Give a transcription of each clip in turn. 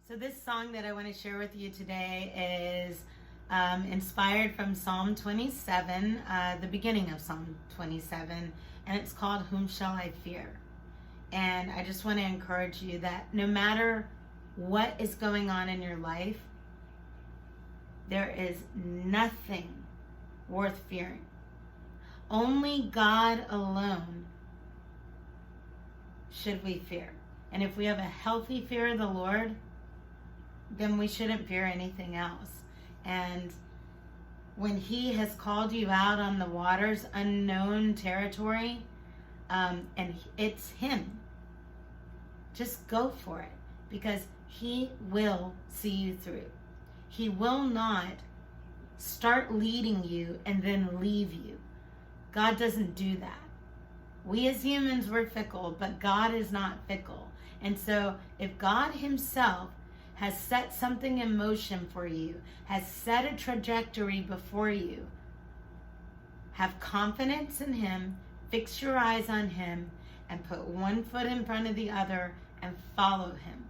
So this song that I want to share with you today is inspired from Psalm 27, the beginning of Psalm 27, and it's called Whom Shall I Fear? And I just want to encourage you that no matter what is going on in your life, there is nothing worth fearing. Only God alone should we fear. And if we have a healthy fear of the Lord, then we shouldn't fear anything else. And when He has called you out on the waters, unknown territory, and it's Him, just go for it, because He will see you through. He will not start leading you and then leave you. God doesn't do that. We as humans, we're fickle, but God is not fickle. And so if God Himself has set something in motion for you, has set a trajectory before you, have confidence in Him, fix your eyes on Him, and put one foot in front of the other and follow Him.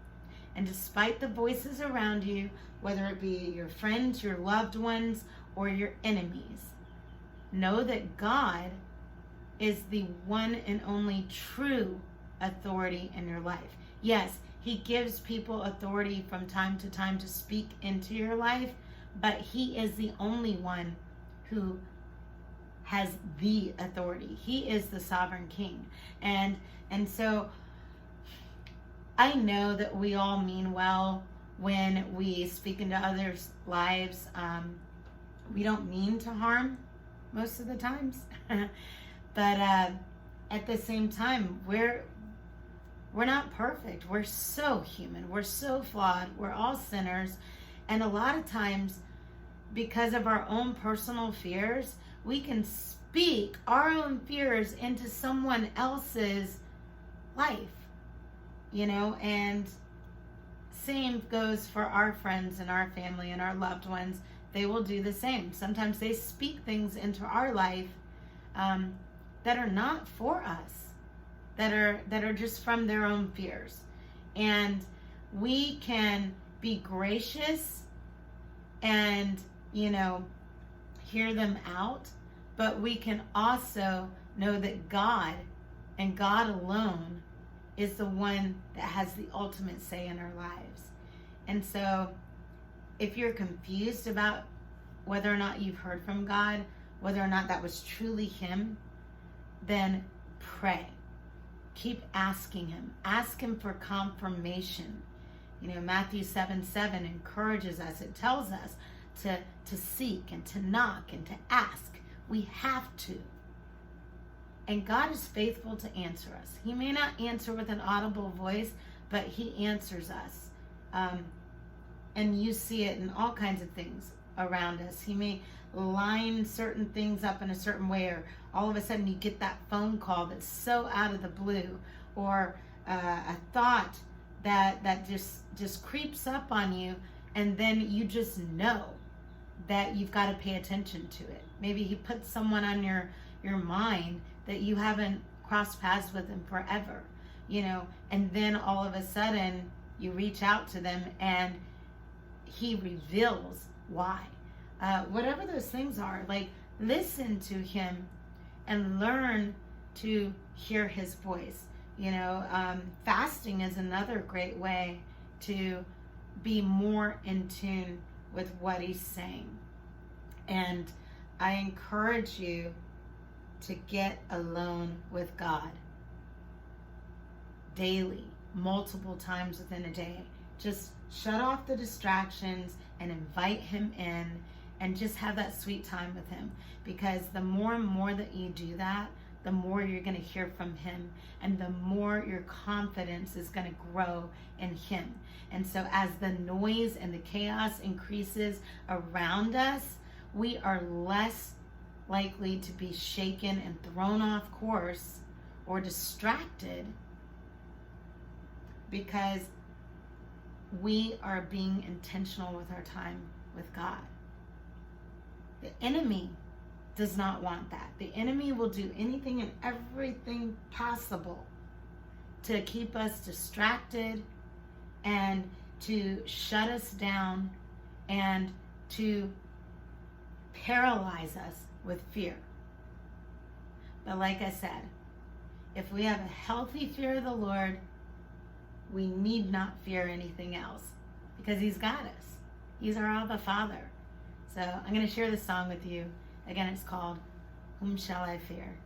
And despite the voices around you, whether it be your friends, your loved ones, or your enemies, know that God is the one and only true authority in your life. Yes, He gives people authority from time to time to speak into your life, but He is the only one who has the authority. He is the sovereign King. And so I know that we all mean well when we speak into others' lives. We don't mean to harm most of the times. But at the same time, we're not perfect. We're so human. We're so flawed. We're all sinners. And a lot of times, because of our own personal fears, we can speak our own fears into someone else's life, and same goes for our friends and our family and our loved ones. They will do the same. Sometimes they speak things into our life that are not for us, that are just from their own fears. And we can be gracious and, hear them out, but we can also know that God and God alone is the one that has the ultimate say in our lives. And so if you're confused about whether or not you've heard from God, whether or not that was truly Him, then pray. Keep asking Him. Ask Him for confirmation. Matthew 7:7 encourages us. It tells us to seek and to knock and to ask. We have to. And God is faithful to answer us. He may not answer with an audible voice, but He answers us. And you see it in all kinds of things around us. He may line certain things up in a certain way, or all of a sudden you get that phone call that's so out of the blue, or a thought that just creeps up on you, and then you just know that you've got to pay attention to it. Maybe He puts someone on your mind that you haven't crossed paths with in forever, and then all of a sudden you reach out to them and He reveals why. Whatever those things are, listen to Him and learn to hear His voice. Fasting is another great way to be more in tune with what He's saying. And I encourage you to get alone with God daily, multiple times within a day. Just shut off the distractions and invite Him in, and just have that sweet time with Him. Because the more and more that you do that, the more you're going to hear from Him, and the more your confidence is going to grow in Him. And so as the noise and the chaos increases around us, we are less likely to be shaken and thrown off course or distracted, because we are being intentional with our time with God. The enemy does not want that. The enemy will do anything and everything possible to keep us distracted and to shut us down and to paralyze us with fear. But like I said, if we have a healthy fear of the Lord, we need not fear anything else because he's got us. He's our Abba Father. So I'm going to share this song with you. Again, it's called Whom Shall I Fear?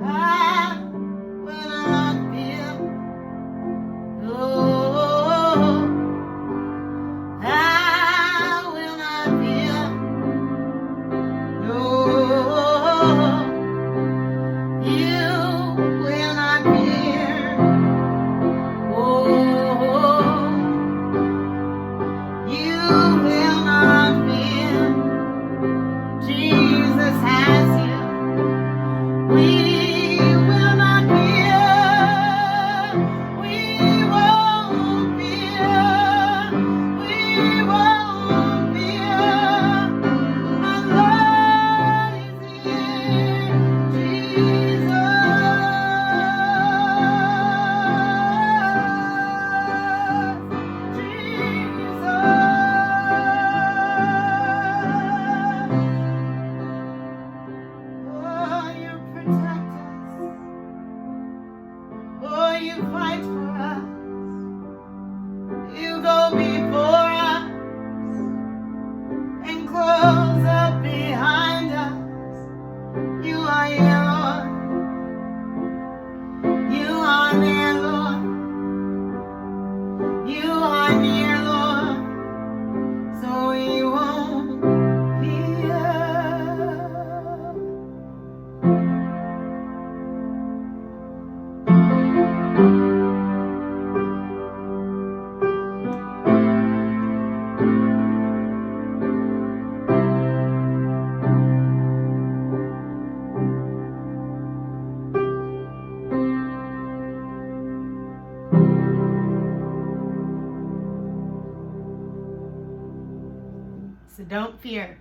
I will not fear. Oh, I will not fear. No, you will not fear. Oh, you will not fear. Jesus has you. We will not fear. We won't fear. We won't fear. My Lord is here. Jesus. Oh, you protect us. Oh, you fight for us. You go before us and close up behind us. You are here, Lord. You are there, Lord. You are near, Lord. So we won't fear. So don't fear.